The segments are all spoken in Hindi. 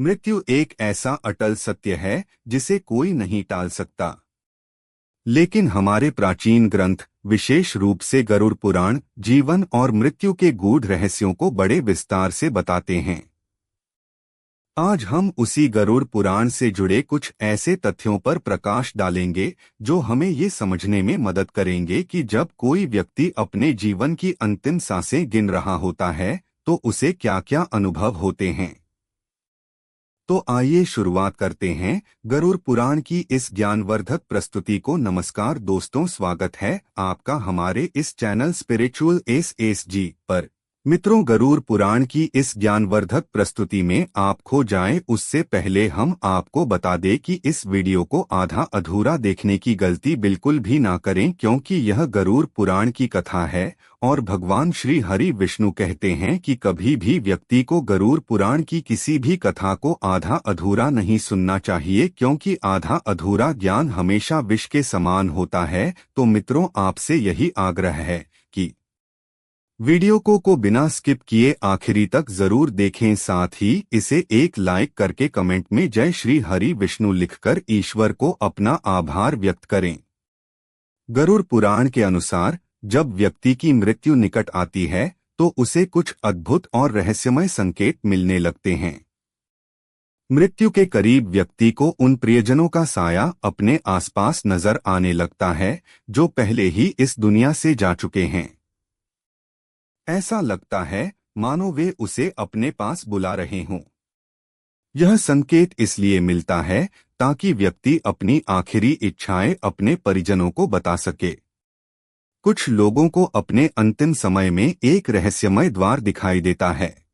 मृत्यु एक ऐसा अटल सत्य है जिसे कोई नहीं टाल सकता। लेकिन हमारे प्राचीन ग्रंथ, विशेष रूप से गरुड़ पुराण, जीवन और मृत्यु के गूढ़ रहस्यों को बड़े विस्तार से बताते हैं। आज हम उसी गरुड़ पुराण से जुड़े कुछ ऐसे तथ्यों पर प्रकाश डालेंगे जो हमें ये समझने में मदद करेंगे कि जब कोई व्यक्ति अपने जीवन की अंतिम सांसें गिन रहा होता है तो उसे क्या क्या अनुभव होते हैं। तो आइए शुरुआत करते हैं गरुड़ पुराण की इस ज्ञानवर्धक प्रस्तुति को। नमस्कार दोस्तों, स्वागत है आपका हमारे इस चैनल स्पिरिचुअल SSG पर। मित्रों, गरुड़ पुराण की इस ज्ञानवर्धक प्रस्तुति में आप खो जाएं उससे पहले हम आपको बता दें कि इस वीडियो को आधा अधूरा देखने की गलती बिल्कुल भी ना करें, क्योंकि यह गरुड़ पुराण की कथा है और भगवान श्री हरि विष्णु कहते हैं कि कभी भी व्यक्ति को गरुड़ पुराण की किसी भी कथा को आधा अधूरा नहीं सुनना चाहिए, क्योंकि आधा अधूरा ज्ञान हमेशा विष के समान होता है। तो मित्रों, आपसे यही आग्रह है कि वीडियो को बिना स्किप किए आखिरी तक जरूर देखें, साथ ही इसे एक लाइक करके कमेंट में जय श्री हरि विष्णु लिखकर ईश्वर को अपना आभार व्यक्त करें। गरुड़ पुराण के अनुसार जब व्यक्ति की मृत्यु निकट आती है तो उसे कुछ अद्भुत और रहस्यमय संकेत मिलने लगते हैं। मृत्यु के करीब व्यक्ति को उन प्रियजनों का साया अपने आसपास नजर आने लगता है जो पहले ही इस दुनिया से जा चुके हैं। ऐसा लगता है मानो वे उसे अपने पास बुला रहे हों। यह संकेत इसलिए मिलता है ताकि व्यक्ति अपनी आखिरी इच्छाएं अपने परिजनों को बता सके। कुछ लोगों को अपने अंतिम समय में एक रहस्यमय द्वार दिखाई देता है।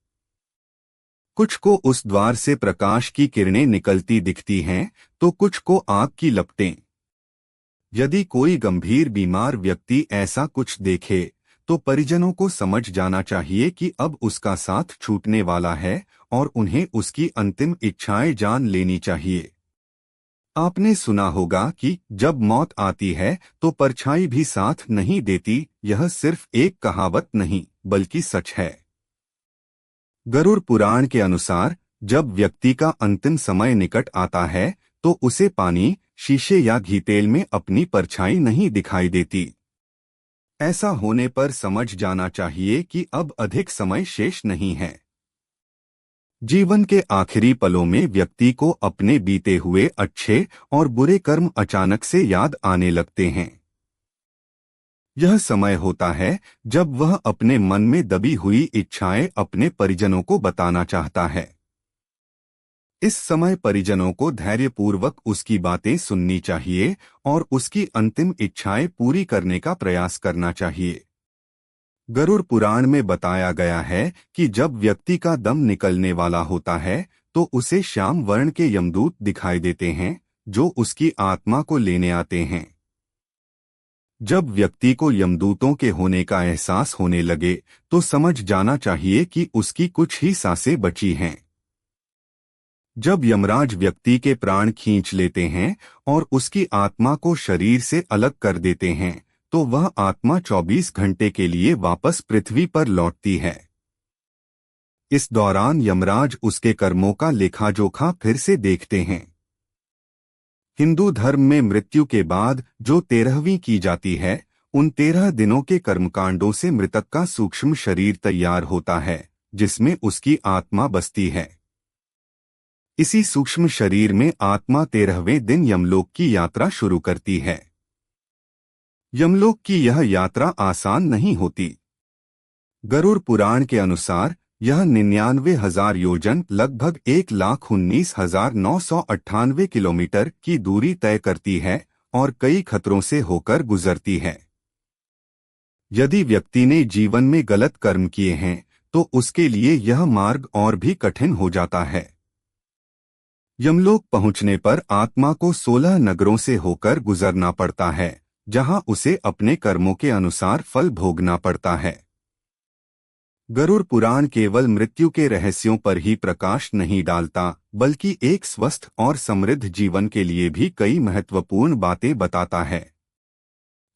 कुछ को उस द्वार से प्रकाश की किरणें निकलती दिखती हैं, तो कुछ को आग की लपटें। यदि कोई गंभीर बीमार व्यक्ति ऐसा कुछ देखे तो परिजनों को समझ जाना चाहिए कि अब उसका साथ छूटने वाला है और उन्हें उसकी अंतिम इच्छाएं जान लेनी चाहिए। आपने सुना होगा कि जब मौत आती है तो परछाई भी साथ नहीं देती। यह सिर्फ एक कहावत नहीं बल्कि सच है। गरुड़ पुराण के अनुसार जब व्यक्ति का अंतिम समय निकट आता है तो उसे पानी, शीशे या घी तेल में अपनी परछाई नहीं दिखाई देती। ऐसा होने पर समझ जाना चाहिए कि अब अधिक समय शेष नहीं है। जीवन के आखिरी पलों में व्यक्ति को अपने बीते हुए अच्छे और बुरे कर्म अचानक से याद आने लगते हैं। यह समय होता है जब वह अपने मन में दबी हुई इच्छाएं अपने परिजनों को बताना चाहता है। इस समय परिजनों को धैर्यपूर्वक उसकी बातें सुननी चाहिए और उसकी अंतिम इच्छाएं पूरी करने का प्रयास करना चाहिए। गरुड़ पुराण में बताया गया है कि जब व्यक्ति का दम निकलने वाला होता है तो उसे श्याम वर्ण के यमदूत दिखाई देते हैं जो उसकी आत्मा को लेने आते हैं। जब व्यक्ति को यमदूतों के होने का एहसास होने लगे तो समझ जाना चाहिए कि उसकी कुछ ही सांसें बची हैं। जब यमराज व्यक्ति के प्राण खींच लेते हैं और उसकी आत्मा को शरीर से अलग कर देते हैं तो वह आत्मा 24 घंटे के लिए वापस पृथ्वी पर लौटती है। इस दौरान यमराज उसके कर्मों का लेखा-जोखा फिर से देखते हैं। हिंदू धर्म में मृत्यु के बाद जो 13वीं की जाती है, उन 13 दिनों के कर्मकांडों से मृतक का सूक्ष्म शरीर तैयार होता है जिसमें उसकी आत्मा बसती है। इसी सूक्ष्म शरीर में आत्मा 13वें दिन यमलोक की यात्रा शुरू करती है। यमलोक की यह यात्रा आसान नहीं होती। गरुड़ पुराण के अनुसार यह 99,000 योजन लगभग 1,19,998 किलोमीटर की दूरी तय करती है और कई खतरों से होकर गुजरती है। यदि व्यक्ति ने जीवन में गलत कर्म किए हैं तो उसके लिए यह मार्ग और भी कठिन हो जाता है। यमलोक पहुंचने पर आत्मा को 16 नगरों से होकर गुजरना पड़ता है जहां उसे अपने कर्मों के अनुसार फल भोगना पड़ता है। गरुड़ पुराण केवल मृत्यु के रहस्यों पर ही प्रकाश नहीं डालता बल्कि एक स्वस्थ और समृद्ध जीवन के लिए भी कई महत्वपूर्ण बातें बताता है।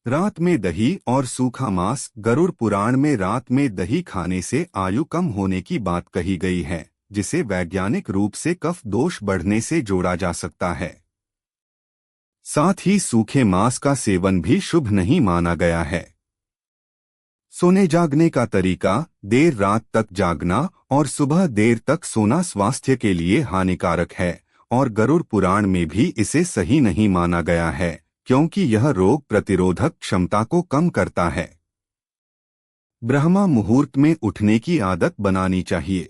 रात में दही और सूखा मांस। गरुड़ पुराण में रात में दही खाने से आयु कम होने की बात कही गई है, जिसे वैज्ञानिक रूप से कफ दोष बढ़ने से जोड़ा जा सकता है। साथ ही सूखे मांस का सेवन भी शुभ नहीं माना गया है। सोने जागने का तरीका: देर रात तक जागना और सुबह देर तक सोना स्वास्थ्य के लिए हानिकारक है और गरुड़ पुराण में भी इसे सही नहीं माना गया है, क्योंकि यह रोग प्रतिरोधक क्षमता को कम करता है। ब्रह्मा मुहूर्त में उठने की आदत बनानी चाहिए।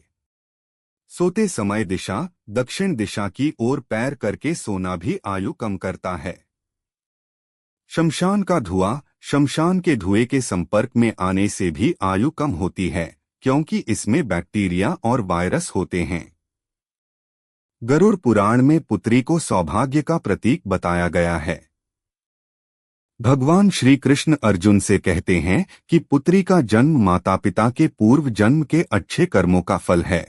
सोते समय दिशा दक्षिण दिशा की ओर पैर करके सोना भी आयु कम करता है। शमशान का धुआं: शमशान के धुएं के संपर्क में आने से भी आयु कम होती है, क्योंकि इसमें बैक्टीरिया और वायरस होते हैं। गरुड़ पुराण में पुत्री को सौभाग्य का प्रतीक बताया गया है। भगवान श्री कृष्ण अर्जुन से कहते हैं कि पुत्री का जन्म माता पिता के पूर्व जन्म के अच्छे कर्मों का फल है।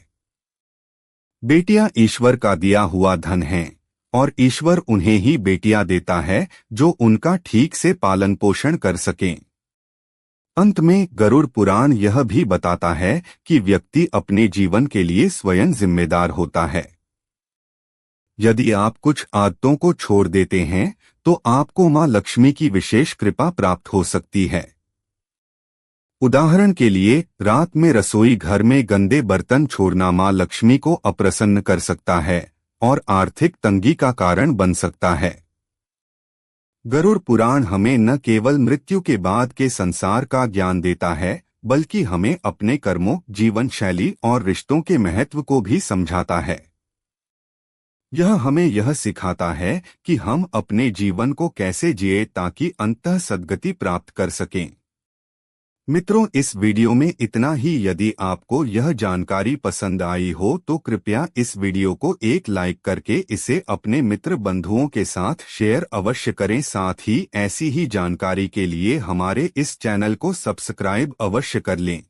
बेटियां ईश्वर का दिया हुआ धन हैं और ईश्वर उन्हें ही बेटियां देता है जो उनका ठीक से पालन पोषण कर सकें। अंत में गरुड़ पुराण यह भी बताता है कि व्यक्ति अपने जीवन के लिए स्वयं जिम्मेदार होता है। यदि आप कुछ आदतों को छोड़ देते हैं तो आपको मां लक्ष्मी की विशेष कृपा प्राप्त हो सकती है। उदाहरण के लिए, रात में रसोई घर में गंदे बर्तन छोड़ना मां लक्ष्मी को अप्रसन्न कर सकता है और आर्थिक तंगी का कारण बन सकता है। गरुड़ पुराण हमें न केवल मृत्यु के बाद के संसार का ज्ञान देता है, बल्कि हमें अपने कर्मों, जीवन शैली और रिश्तों के महत्व को भी समझाता है। यह हमें यह सिखाता है कि हम अपने जीवन को कैसे जिए ताकि अंततः सद्गति प्राप्त कर सकें। मित्रों, इस वीडियो में इतना ही। यदि आपको यह जानकारी पसंद आई हो तो कृपया इस वीडियो को एक लाइक करके इसे अपने मित्र बंधुओं के साथ शेयर अवश्य करें। साथ ही ऐसी ही जानकारी के लिए हमारे इस चैनल को सब्सक्राइब अवश्य कर लें।